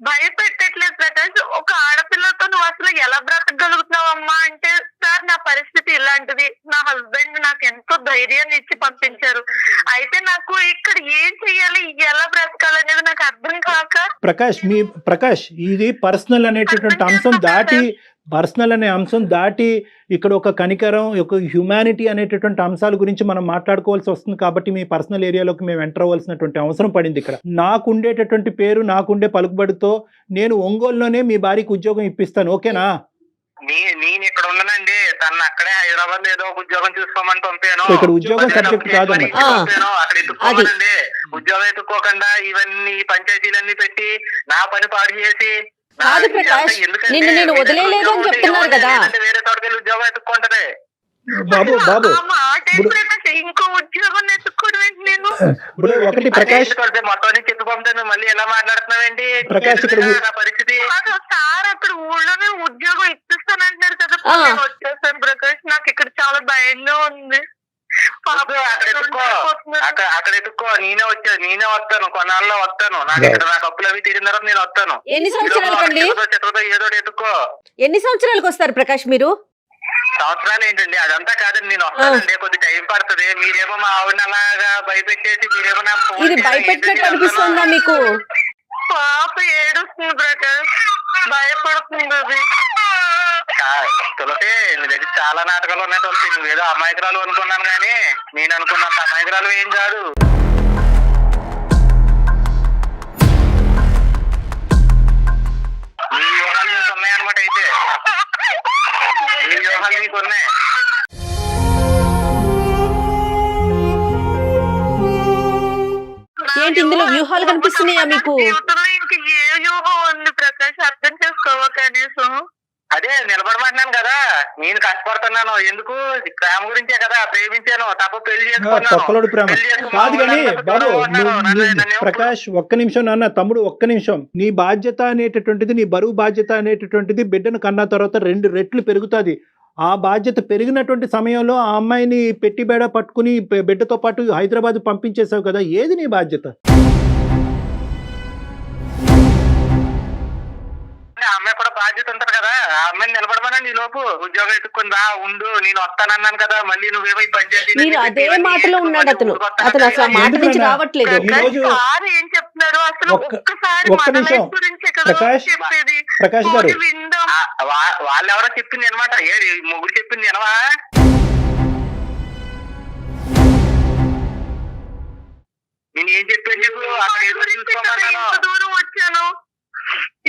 భయపెట్టట్లేదు ప్రకాష్. ఒక ఆడపిల్లతో నువ్వు అసలు ఎలా బ్రతకగలుగుతున్నావమ్మా అంటే, సార్ నా పరిస్థితి ఇలాంటిది. నా హస్బెండ్ నాకు ఎంతో ధైర్యాన్ని ఇచ్చి పంపించారు. అయితే నాకు ఇక్కడ ఏం చెయ్యాలి, ఎలా బ్రతకాలనేది నాకు అర్థం కాక. ప్రకాష్ ఇది పర్సనల్ అనేటటువంటి అంశం దాటి, పర్సనల్ అనే అంశం దాటి ఇక్కడ ఒక కనికరం, ఒక హ్యుమానిటీ అనేటటువంటి అంశాల గురించి మనం మాట్లాడుకోవాల్సి వస్తుంది. కాబట్టి మీ పర్సనల్ ఏరియాలోకి మేము ఎంటర్ అవ్వాల్సినటువంటి అవసరం పడింది. ఇక్కడ నాకుండేటటువంటి పేరు, నాకుండే పలుకుబడితో నేను ఒంగోలులోనే మీ భార్యకి ఉద్యోగం ఇప్పిస్తాను, ఓకేనా? నేను ఇక్కడ ఉన్నానండి. తను అక్కడే హైదరాబాద్ ఏదో ఒక ఉద్యోగం చూసుకోమని పంపాను. ఇక్కడ ఉద్యోగం సబ్జెక్ట్ కాదు. అక్కడ ఎత్తుకోమనండి. ఉద్యోగం ఎత్తుకోకుండా ఇవన్నీ పంచాయతీలన్నీ పెట్టి నా పని పాడు చేసి కాదు ప్రకాష్, నేను వదిలేలేదు అని చెప్తున్నారు కదా. వేరే తోటకెళ్ళి ఉద్యోగం ఎత్తుకుంటది. బాబు ఇంకో ఉద్యోగం ఎత్తుకోవడం నేను ఒకటి ప్రకాష్ మొత్తం చెప్పి పంపుతాను. మళ్ళీ ఎలా మాట్లాడుతున్నావేంటి? ప్రకాష్ పరిస్థితి సార్ అక్కడ ఊళ్ళోనే ఉద్యోగం ఇప్పిస్తానంటున్నారు కదా. వచ్చేసాను ప్రకాష్. నాకు ఇక్కడ చాలా భయంగా ఉంది. అక్కడ ఎత్తుక్కో. నేనే వస్తాను, కొన్నాళ్ళలో వస్తాను. నాకు ఇక్కడ నాకు అప్పులు అవి తీరిన తర్వాత నేను వస్తాను. ఎన్ని సంవత్సరాలు ఏదో ఎత్తుక్కో. ఎన్ని సంవత్సరాలకు వస్తారు ప్రకాష్ మీరు? సంవత్సరాలు ఏంటండి, అదంతా కాదండి. నేను వస్తానండి, కొద్ది టైం పడుతుంది. మీరేమో మా ఆవిడని అలాగా భయపెట్టేసి మీరేమో నా ఇది భయపెట్టినట్టు అనిపిస్తుందా మీకు? పాప ఏడుస్తుంది ప్రకాష్, భయపడుతుంది అది. తులసి నీ దగ్గర చాలా నాటకాలు ఉన్నాయి తులసి. నువ్వేదో అమాయకురాలు అనుకున్నాను కానీ నేను అనుకున్నంత అమాయకురాలు ఏం కాదు. నీ వ్యూహాలు నీకు ఉన్నాయన్నమాట. అయితే నీ వ్యూహాలు నీకు ఉన్నాయి. ఏంటి ఇందులో వ్యూహాలు కనిపిస్తున్నాయా మీకు? జీవితంలో ఇంక ప్రకాష్, అర్థం చేసుకోవా కనీసం? అదే నిలబడమంటున్నాను కదా, నేను కష్టపడుతున్నాను ఎందుకు, ప్రేమ గురించే కదా, ప్రేమించాను తప్ప పెళ్లి తొక్కలోడు ప్రేమ కాదు కానీ బాబు ప్రకాష్, ఒక్క నిమిషం నాన్న, తమ్ముడు ఒక్క నిమిషం. నీ బాధ్యత అనేటటువంటిది, నీ బరువు బాధ్యత అనేటటువంటిది బిడ్డను కన్నా తర్వాత 2 రెట్లు పెరుగుతుంది. ఆ బాధ్యత పెరిగినటువంటి సమయంలో ఆ అమ్మాయిని పెట్టి బేడ పట్టుకుని బిడ్డతో పాటు హైదరాబాద్ పంపించేసావు కదా, ఏది నీ బాధ్యత? ఆ అమ్మాయి కూడా బాధ్యత ఉంటది కదా, ఆ అమ్మాయిని నిలబడమనండి. ఈ లోపు ఉద్యోగం ఎత్తుకుందా ఉండు, నేను వస్తానన్నాను కదా, మళ్ళీ నువ్వేమో ఈ పంచాయతీ మీరు అదే మాటలో ఉన్నాడు అతను అసలు ఆ మాట నుంచి రావట్లేదు. సార్ ఏం చెప్తున్నారు అసలు? ఒక్కసారి ఒక్క మన నిమిషం. లైఫ్ గురించే కదా ప్రకాష్, చెప్పేది. ప్రకాష్ గారు. పోనీ విందాం. వాళ్ళెవరో చెప్పింది అనమాట, ఏ మొగుడు చెప్పింది అనవా? నేను ఏం చెప్పాను చెప్పు, అక్కడ ఏదో చూసుకోమన్నాను. ఎంత దూరం వచ్చాను.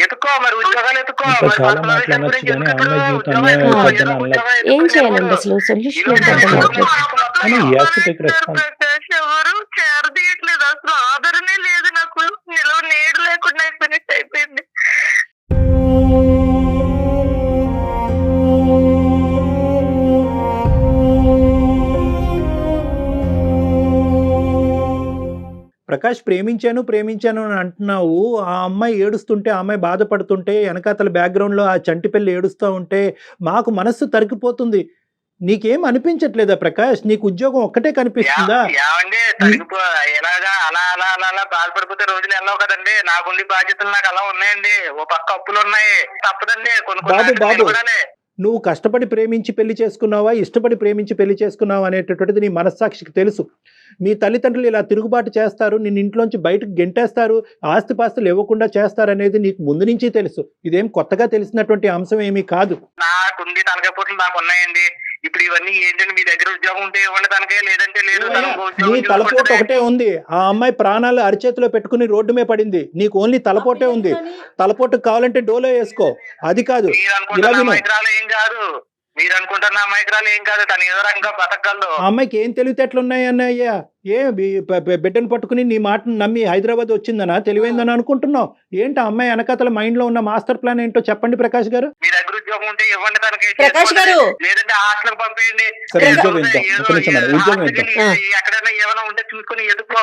ఎత్తుకో మరి, ఉద్యోగాలు ఎత్తుకో. ఇంకా చాలా మాట్లాడొచ్చు కానీ అమ్మాయి జీవితం అన్యాయం అవుతుందని అనలేదు. ఏం చేయాలండి అసలు? సొల్యూషన్ కానీ you have to take responsibility. Prakash ఎవరు చేరదీయట్లేదు అసలు, ఆదరణే లేదు నాకు. నిలవ నేడు లేకుండా అయిపోయినట్టు అయిపోయింది. ప్రకాష్, ప్రేమించాను అని అంటున్నావు. ఆ అమ్మాయి ఏడుస్తుంటే, ఆ అమ్మాయి బాధపడుతుంటే, వెనకాతల బ్యాక్గ్రౌండ్లో ఆ చంటి పిల్ల ఏడుస్తూ ఉంటే మాకు మనస్సు తరిగిపోతుంది. నీకేం అనిపించట్లేదా ప్రకాష్? నీకు ఉద్యోగం ఒక్కటే కనిపిస్తుందా? ఏమండి తరిగిపో ఎలాగా అలా అలా అలా అలా బాధపడిపోతే రోజులు వెళ్ళవు కదండి. నాకుండి బాధ్యతలు నాకు అలా ఉన్నాయండి, ఓ పక్క అప్పులు ఉన్నాయి, తప్పదండి. బాబు నువ్వు కష్టపడి ప్రేమించి పెళ్లి చేసుకున్నావా, ఇష్టపడి ప్రేమించి పెళ్లి చేసుకున్నావా అనేటటువంటిది నీ మనస్సాక్షికి తెలుసు. మీ తల్లిదండ్రులు ఇలా తిరుగుబాటు చేస్తారు, నిన్ను ఇంట్లోంచి బయటకు గెంటేస్తారు, ఆస్తిపాస్తులు ఇవ్వకుండా చేస్తారనేది నీకు ముందు నుంచి తెలుసు. ఇదేం కొత్తగా తెలిసినటువంటి అంశం ఏమీ కాదు. నాకుండి తలకాయ పోట్లు నాకు ఉన్నాయండి. ఇప్పుడు ఇవన్నీ ఏంటంటే మీ దగ్గర ఉద్యోగం ఉంటే ఇవ్వండి తనకే, లేదంటే లేదు. నీ తలపోటు ఒకటే ఉంది. ఆ అమ్మాయి ప్రాణాలు అరిచేతిలో పెట్టుకుని రోడ్డు మీద పడింది. నీకు ఓన్లీ తలపోటే ఉంది. తలపోటు కావాలంటే డోలో వేసుకో, అది కాదు. మైక్రాలు ఏం కాదు, మీరు అనుకుంటున్న మైక్రాలు ఏం కాదు, తను ఏదో రకంగా బతకగలదు. ఆ అమ్మాయికి ఏం తెలివితేటలు ఉన్నాయన్నయ్యా? బిడ్డను పట్టుకుని నీ మాటను నమ్మి హైదరాబాద్ వచ్చిందనా, తెలివైందని అనుకుంటున్నావు? ఏంటి ఆ అమ్మాయి వెనకాతల మైండ్ లో ఉన్న మాస్టర్ ప్లాన్ ఏంటో చెప్పండి ప్రకాష్ గారు. మీ దగ్గర ఉద్యోగం ఉంటే ఇవ్వండి తనకి, ప్రకాష్ గారు. లేదంటే హాస్టల్ పంపేయండి. సరే, ఉద్యోగం ఎక్కడైనా ఏమైనా ఉంటే చూసుకుని ఎదుకో.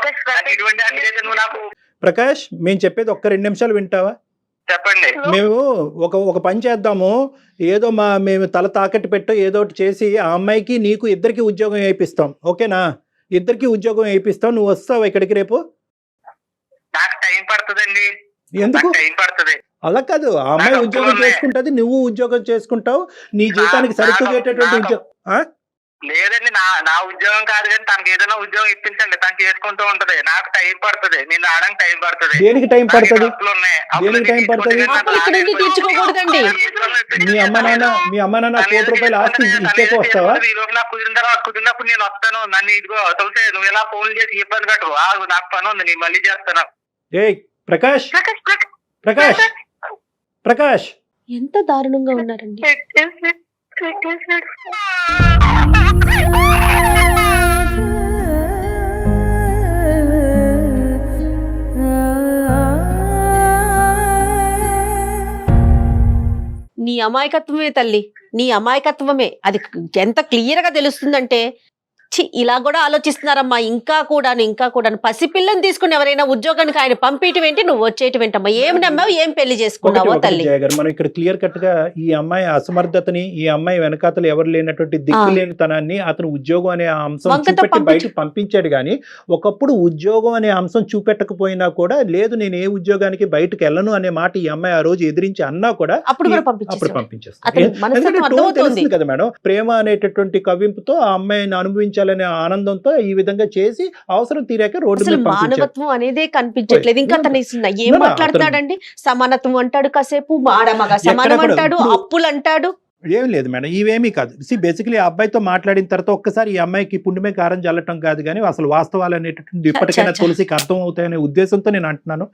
ఇటువంటి అంటే నువ్వు నాకు ప్రకాష్, మేము చెప్పేది ఒక్క 2 నిమిషాలు వింటావా? చెప్పండి. మేము ఒక పని చేద్దాము. ఏదో మేము తల తాకట్టు పెట్టో ఏదో ఒకటి చేసి ఆ అమ్మాయికి నీకు ఇద్దరికి ఉద్యోగం వేయిస్తాం, ఓకేనా? ఇద్దరికి ఉద్యోగం వేయిస్తాం. నువ్వు వస్తావా ఇక్కడికి రేపు? నాకు టైం పడుతుందండి. ఎందుకు టైం పడుతుంది? అలా కాదు, ఆ అమ్మాయి ఉద్యోగం చేసుకుంటది, నువ్వు ఉద్యోగం చేసుకుంటావు. నీ జీవితానికి సరితూగేటటువంటి ఉద్యోగం లేదండి. నా ఉద్యోగం కాదు కానీ తనకి ఏదైనా ఉద్యోగం ఇప్పించండి, తను చేసుకుంటూ ఉంటది. నాకు టైం పడుతుంది, నేను రావడానికి టైం పడుతుంది. దేనికి టైం పడుతుంది? దేనికి టైం పడుతుంది? మీ అమ్మ నాన్న ₹1,00,00,000 ఆస్తి ఇచ్చేకి వస్తావా? ఈ రోజు నాకు కుదిరినప్పుడు నేను వస్తాను. నన్ను ఇదిగో తొలిసే నువ్వు ఎలా ఫోన్ చేసి ఇబ్బంది పెట్టు. నాకు పని ఉంది, నేను మళ్ళీ చేస్తాను. ప్రకాష్, ప్రకాష్, ప్రకాష్, ఎంత దారుణంగా ఉన్నారండి. నీ అమాయకత్వమే తల్లి, నీ అమాయకత్వమే. అది ఎంత క్లియర్ గా తెలుస్తుందంటే, ఇలా కూడా ఆలోచిస్తున్నారమ్మా. ఇంకా కూడా పసిపిల్లని తీసుకుని ఎవరైనా ఉద్యోగానికి ఆయన పంపేయటం ఏంటి, నువ్వు వచ్చేయటం ఏంటమ్మా? ఏం నమ్మావు, ఏం పెళ్లి చేసుకున్నావో తల్లి? మనం ఇక్కడ క్లియర్ కట్ గా ఈ అమ్మాయి అసమర్థతని, ఈ అమ్మాయి వెనకాతలు ఎవరు లేనటువంటి దిక్కు లేనితనాన్ని అతను ఉద్యోగం అనే అంశం చూపెట్టి బయటకు పంపించాడు. కానీ ఒకప్పుడు ఉద్యోగం అనే అంశం చూపెట్టకపోయినా కూడా, లేదు నేను ఏ ఉద్యోగానికి బయటకు వెళ్ళను అనే మాట ఈ అమ్మాయి ఆ రోజు ఎదిరించి అన్నా కూడా అప్పుడు పంపించేస్తుంది తెలుస్తుంది కదా మేడం. ప్రేమ అనేటటువంటి కవింపుతో ఆ అమ్మాయిని అనుభవించాలనే ఆనందంతో ఈ విధంగా చేసి అవసరం తీరాక రోడ్డు మీద మానవత్వం అనేదే కనిపించట్లేదు. ఇంకా తను ఏం మాట్లాడుతున్నాడండి? సమానత్వం అంటాడు, కాసేపు మాడమగ సమానం అంటాడు, అప్పులు అంటాడు. ఏం లేదు మేడం, ఇవేమీ కాదు. బేసికలీ ఆ అబ్బాయితో మాట్లాడిన తర్వాత ఒక్కసారి ఈ అమ్మాయికి పుండుమే కారం జల్లటం కాదు కానీ అసలు వాస్తవాలు అనేటటువంటి ఇప్పటికైనా తులసికి అర్థం అవుతాయనే ఉద్దేశంతో నేను అంటున్నాను.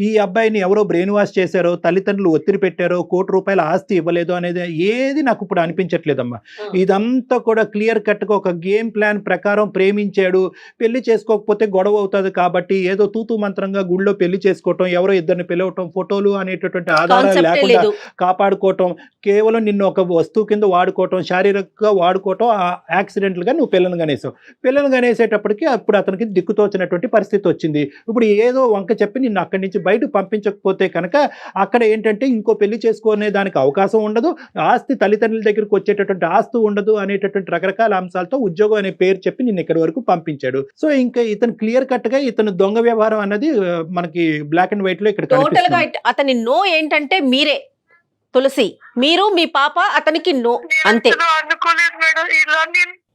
ఈ అబ్బాయిని ఎవరో బ్రెయిన్ వాష్ చేశారో, తల్లిదండ్రులు ఒత్తిడి పెట్టారో, ₹1,00,00,000 ఆస్తి ఇవ్వలేదు అనేది ఏది నాకు ఇప్పుడు అనిపించట్లేదమ్మా. ఇదంతా కూడా క్లియర్ కట్గా ఒక గేమ్ ప్లాన్ ప్రకారం ప్రేమించాడు, పెళ్లి చేసుకోకపోతే గొడవ అవుతుంది కాబట్టి ఏదో తూతూ మంత్రంగా గుళ్ళో పెళ్లి చేసుకోవటం, ఎవరో ఇద్దరిని పిలవటం, ఫోటోలు అనేటటువంటి ఆధారాలు లేకుండా కాపాడుకోవటం, కేవలం నిన్ను ఒక వస్తువు కింద వాడుకోవటం, శారీరకంగా వాడుకోవటం, యాక్సిడెంట్లుగా నువ్వు పిల్లలు కనేసావు. పిల్లలు కనేసేటప్పటికి అప్పుడు అతనికి దిక్కుతోచినటువంటి పరిస్థితి వచ్చింది. ఇప్పుడు ఏదో వంక చెప్పి నిన్ను అక్కడి నుంచి బయట పంపించకపోతే కనుక అక్కడ ఏంటంటే ఇంకో పెళ్లి చేసుకునే దానికి అవకాశం ఉండదు, ఆస్తి తల్లిదండ్రుల దగ్గరికి వచ్చేటటువంటి ఆస్తి ఉండదు అనేటటువంటి రకరకాల అంశాలతో ఉద్యోగం అనే పేరు చెప్పి నిన్ను ఇక్కడి వరకు పంపించాడు. సో ఇంకా ఇతను క్లియర్ కట్ గా ఇతను దొంగ వ్యవహారం అన్నది మనకి బ్లాక్ అండ్ వైట్ లో ఇక్కడ టోటల్ గా అతని నో ఏంటంటే మీరే తులసి, మీరు మీ పాప, అతనికి నో అంతే. అనుకోలేదు మేడం ఇలా.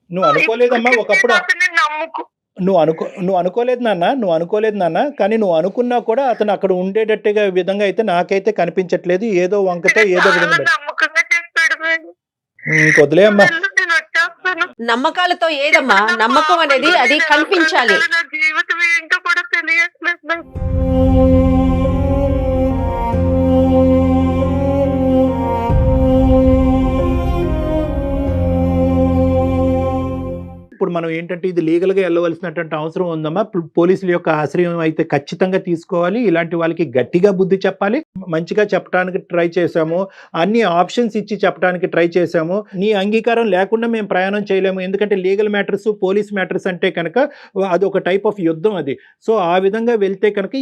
నువ్వు అనుకోలేదమ్మా ఒకప్పుడు, నువ్వు అనుకోలేదు నాన్న, కానీ నువ్వు అనుకున్నా కూడా అతను అక్కడ ఉండేటట్టుగా విధంగా అయితే నాకైతే కనిపించట్లేదు. ఏదో వంకతో ఏదో విధంగా వదిలే అమ్మా. నమ్మకాలతో ఏదమ్మా నమ్మకం అనేది, అది కనిపించాలి. జీవితం ఏంటో కూడా తెలియట్లేదు. ఇప్పుడు మనం ఏంటంటే ఇది లీగల్గా వెళ్ళవలసినటువంటి అవసరం ఉందమ్మా. పోలీసుల యొక్క ఆశ్రయం అయితే ఖచ్చితంగా తీసుకోవాలి. ఇలాంటి వాళ్ళకి గట్టిగా బుద్ధి చెప్పాలి. మంచిగా చెప్పడానికి ట్రై చేశాము, అన్ని ఆప్షన్స్ ఇచ్చి చెప్పడానికి ట్రై చేశాము. నీ అంగీకారం లేకుండా మేము ప్రయాణం చేయలేము. ఎందుకంటే లీగల్ మ్యాటర్స్, పోలీస్ మ్యాటర్స్ అంటే కనుక అది ఒక టైప్ ఆఫ్ యుద్ధం అది. సో ఆ విధంగా వెళ్తే కనుక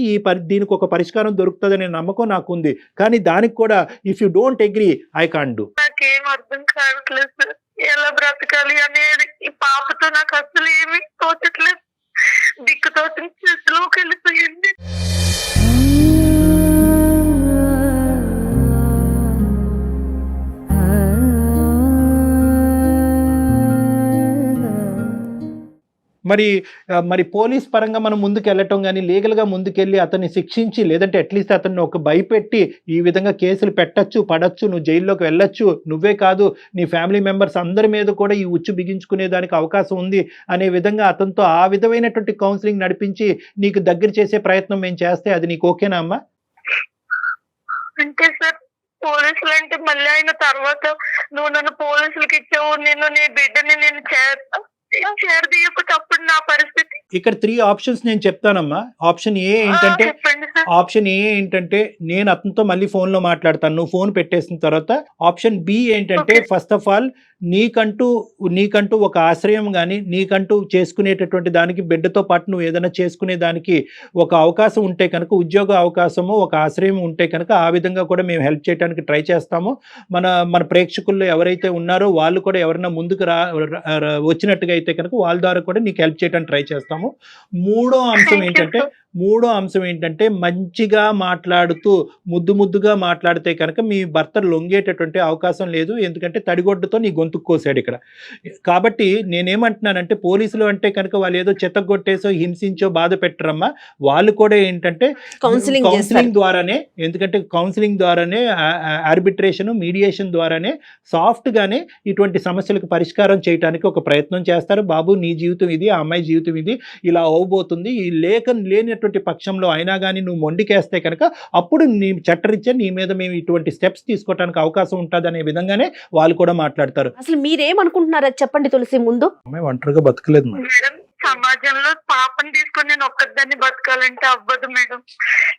దీనికి ఒక పరిష్కారం దొరుకుతుందనే నమ్మకం నాకు ఉంది. కానీ దానికి కూడా if you don't agree I can't do. నాకేం అర్థం కావట్లేదు సార్, ఎలా బ్రతకాలి అనేది. ఈ పాపతో నాకు అసలు ఏమీ తోచట్లేదు. దిక్కుతో చేతిలోకి వెళ్ళిపోయింది. మరి పోలీస్ పరంగా మనం ముందుకు వెళ్ళటం కానీ, లీగల్గా ముందుకెళ్ళి అతన్ని శిక్షించి, లేదంటే అట్లీస్ట్ అతన్ని ఒక భయపెట్టి ఈ విధంగా కేసులు పెట్టచ్చు, పడచ్చు, నువ్వు జైల్లోకి వెళ్ళొచ్చు, నువ్వే కాదు నీ ఫ్యామిలీ మెంబర్స్ అందరి మీద కూడా ఈ ఉచ్చు బిగించుకునే దానికి అవకాశం ఉంది అనే విధంగా అతనితో ఆ విధమైనటువంటి కౌన్సిలింగ్ నడిపించి నీకు దగ్గర చేసే ప్రయత్నం మేము చేస్తే అది నీకు ఓకేనా అమ్మా? అంటే సార్ పోలీసులు అంటే మళ్ళీ అయిన తర్వాత నువ్వు నన్ను పోలీసులకి ఇచ్చావు, నేను నీ బిడ్డని నేను చేరదీయకపోతే అప్పుడు నా పరిస్థితి. ఇక్కడ 3 ఆప్షన్స్ నేను చెప్తానమ్మా. ఆప్షన్ ఏ ఏంటంటే నేను అతనితో మళ్ళీ ఫోన్లో మాట్లాడతాను, నువ్వు ఫోన్ పెట్టేసిన తర్వాత. ఆప్షన్ బి ఏంటంటే ఫస్ట్ ఆఫ్ ఆల్ నీకంటూ ఒక ఆశ్రయం కానీ, నీకంటూ చేసుకునేటటువంటి దానికి బిడ్డతో పాటు నువ్వు ఏదైనా చేసుకునే దానికి ఒక అవకాశం ఉంటే కనుక, ఉద్యోగ అవకాశము, ఒక ఆశ్రయం ఉంటే కనుక ఆ విధంగా కూడా మేము హెల్ప్ చేయడానికి ట్రై చేస్తాము. మన ప్రేక్షకుల్లో ఎవరైతే ఉన్నారో వాళ్ళు కూడా ఎవరైనా ముందుకు వచ్చినట్టుగా అయితే కనుక వాళ్ళ ద్వారా కూడా నీకు హెల్ప్ చేయడానికి ట్రై చేస్తాము. మూడో అంశం ఏంటంటే మంచిగా మాట్లాడుతూ ముద్దుగా మాట్లాడితే కనుక మీ భర్త లొంగేటటువంటి అవకాశం లేదు. ఎందుకంటే తడిగొడ్డతో నీ గొంతు కోసాడు ఇక్కడ. కాబట్టి నేనేమంటున్నానంటే పోలీసులు అంటే కనుక వాళ్ళు ఏదో చెత్తగొట్టేసో హింసించో బాధ పెట్టరమ్మా. వాళ్ళు కూడా ఏంటంటే కౌన్సిలింగ్ ద్వారానే, ఎందుకంటే కౌన్సిలింగ్ ద్వారానే, ఆర్బిట్రేషన్, మీడియేషన్ ద్వారానే సాఫ్ట్గానే ఇటువంటి సమస్యలకు పరిష్కారం చేయడానికి ఒక ప్రయత్నం చేస్తారు. బాబు నీ జీవితం ఇది, ఆ అమ్మాయి జీవితం ఇది, ఇలా అవబోతుంది, ఈ లేనటువంటి పక్షంలో అయినా కానీ నువ్వు మొండికేస్తే కనుక అప్పుడు నీ చట్టరీత్యా నీ మీద మేము ఇటువంటి స్టెప్స్ తీసుకోవడానికి అవకాశం ఉంటుంది అనే విధంగానే వాళ్ళు కూడా మాట్లాడతారు. అసలు మీరేమనుకుంటున్నారో చెప్పండి తులసి. ముందు అమ్మాయి ఒంటరిగా బతకలేదు మేడం. సమాజంలో పాపని తీసుకొని నేను ఒక్కదాన్ని బతకాలంటే అవ్వదు మేడం.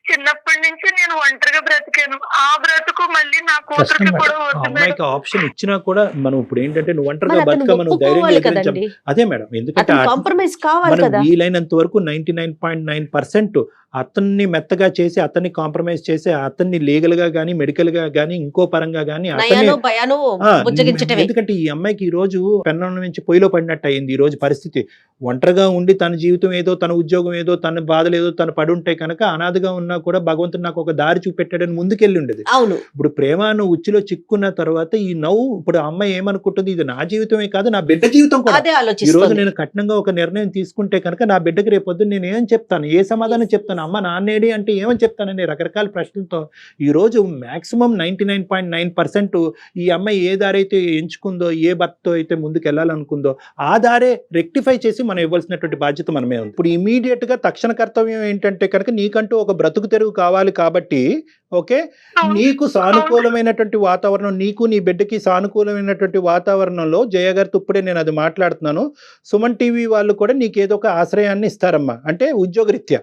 చిన్నప్పటి నుంచి నేను ఒంటరిగా బ్రతికాను. ఆ బ్రతుకు మళ్ళీ నా కూతురికి కూడా వద్దు. అమ్మాయికి ఆప్షన్ ఇచ్చినా కూడా మనం ఇప్పుడు ఏంటంటే నువ్వు ఒంటరిగా బతకమను ధైర్యం. అదే మేడం, ఎందుకంటే మనం వీలైనంత వరకు 99.9% అతన్ని మెత్తగా చేసి, అతన్ని కాంప్రమైజ్ చేసి, అతన్ని లీగల్గా కానీ, మెడికల్గా కానీ, ఇంకో పరంగా కానీ, ఎందుకంటే ఈ అమ్మాయికి ఈ రోజు పెన్నం నుంచి పొయ్యిలో పడినట్టు అయింది ఈ రోజు పరిస్థితి. ఒంటరిగా ఉండి తన జీవితం ఏదో, తన ఉద్యోగం ఏదో, తన బాధలు ఏదో తను పడుంటే కనుక అనాథగా ఉన్నా కూడా భగవంతుడు నాకు ఒక దారి చూపెట్టాడని ముందుకెళ్ళి ఉండేది. అవును. ఇప్పుడు ప్రేమ అను ఉచ్చులో చిక్కున్న తర్వాత ఈ నవ్వు ఇప్పుడు ఆ అమ్మాయి ఏమనుకుంటుంది, ఇది నా జీవితమే కాదు నా బిడ్డ జీవితం కూడా. అదే ఈ రోజు ఆలోచిస్తుంది. నేను కఠినంగా ఒక నిర్ణయం తీసుకుంటే కనుక నా బిడ్డకి రేపొద్దు నేను ఏం చెప్తాను, ఏ సమాధానం చెప్తాను, అమ్మ నాన్నేడి అంటే ఏమని చెప్తానని రకరకాల ప్రశ్నలతో ఈ రోజు మాక్సిమం 99.9% ఈ అమ్మాయి ఏ దారైతే ఎంచుకుందో, ఏ భర్తతో అయితే ముందుకు వెళ్ళాలనుకుందో ఆ దారే రెక్టిఫై చేసి మనం ఇవ్వాల్సినటువంటి బాధ్యత మనమే ఉంది. ఇప్పుడు ఇమీడియట్ గా తక్షణ కర్తవ్యం ఏంటంటే కనుక నీకంటూ ఒక బ్రతుకు తెరువు కావాలి కాబట్టి ఓకే, నీకు సానుకూలమైనటువంటి వాతావరణం, నీకు నీ బిడ్డకి సానుకూలమైనటువంటి వాతావరణంలో జయ గారితో ఇప్పుడే నేను అది మాట్లాడుతున్నాను. సుమన్ టీవీ వాళ్ళు కూడా నీకు ఏదో ఒక ఆశ్రయాన్ని ఇస్తారమ్మా, అంటే ఉద్యోగరీత్యా.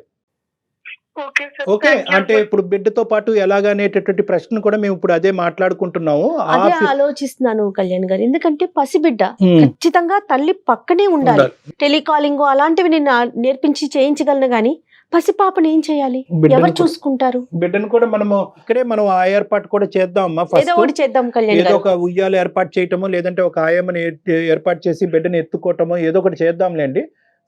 ఓకే సార్, ఓకే, థాంక్యూ అంటే సార్. ఇప్పుడు బిడ్డతో పాటు ఎలాగనేటటువంటి ప్రశ్న కూడా మేము ఇప్పుడు అదే మాట్లాడుకుంటున్నాము. అదే ఆలోచిస్తున్నాను కళ్యాణ్ గారు, ఎందుకంటే పసిబిడ్డ ఖచ్చితంగా తల్లి పక్కనే ఉండాలి. టెలికాలింగ్ అలాంటివి నేను నేర్పించి చేయించగలను గానీ పసిపాపని ఏం చేయాలి, ఎవరు చూసుకుంటారు? బిడ్డను కూడా మనము ఇక్కడే మనం ఆ ఏర్పాటు కూడా చేద్దాం అమ్మా. ఏదో ఫస్ట్ ఒకటి చేద్దాం కళ్యాణ్ ఏదో గారు. ఒక ఉయ్యాలు ఏర్పాటు చేయటమో లేదంటే ఒక ఆయమ్మని ఏర్పాటు చేసి బిడ్డని ఎత్తుకోవటమో ఏదో ఒకటి చేద్దాంలేండి.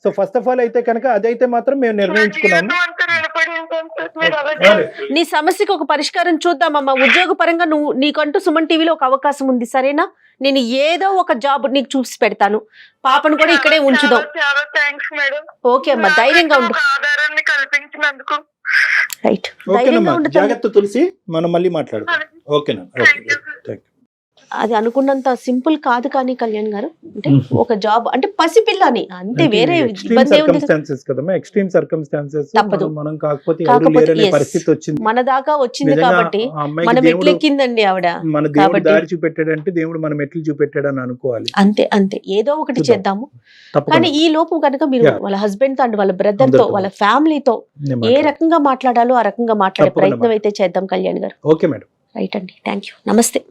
సో ఫస్ట్ ఆఫ్ ఆల్ అయితే కనుక అదైతే మాత్రం మేము నిర్ణయించుకున్నాము. జీవితం అంతా రుణపడి ఉంటాను సార్. మీరు అలా నీ సమస్యకు ఒక పరిష్కారం చూద్దామమ్మా. ఉద్యోగ పరంగా నీకంటూ సుమన్ టీవీలో ఒక అవకాశం ఉంది, సరేనా? నేను ఏదో ఒక జాబ్ నీకు చూసి పెడతాను. పాపను కూడా ఇక్కడే ఉంచుదాం. చాలా థ్యాంక్స్ మేడం. ఓకే అమ్మా, ధైర్యంగా ఉండు. ఒక ఆధారాన్ని కల్పించినందుకు. రైట్, ఓకేనమ్మా, ధైర్యంగా ఉండు తల్లి. జాగ్రత్త తులసి, మనం మళ్ళీ మాట్లాడదాం. ఓకేనా? Thank you sir. Thank you. అది అనుకున్నంత సింపుల్ కాదు కానీ కళ్యాణ్ గారు, అంటే ఒక జాబ్ అంటే పసిపిల్లని అంతే, వేరే ఇబ్బంది ఏముంది? ఎక్స్ట్రీమ్ సర్కమ్స్టాన్సెస్ తప్పదు. మనం కాకపోతే ఎవరు లేరనే yes, పరిస్థితి వచ్చింది. మన దాకా వచ్చింది నిజంగా కాబట్టి ఆ అమ్మాయికి మనం దేవుడు ఎట్లెక్కిందండి ఆవిడ. మన దేవుడు కాబట్టి దారి చూపెట్టాడంటే దేవుడు మన మెట్లు చూపెట్టాడని అనుకోవాలి. అంతే అంతే, ఏదో ఒకటి చూద్దాం. చేద్దాము. తప్పకుండా కానీ ఈ లోపు కనుక మీరు Yeah. వాళ్ళ హస్బెండ్ తో అండ్ వాళ్ళ బ్రదర్ తో అందరితో. వాళ్ళ ఫ్యామిలీతో నేను ఏ మాట్లాడతాను. రకంగా మాట్లాడాలో ఆ రకంగా మాట్లాడే తప్పకుండా ప్రయత్నం అయితే చేద్దాం కళ్యాణ్ గారు. Okay madam. రైట్ అండి, థ్యాంక్ యూ, నమస్తే.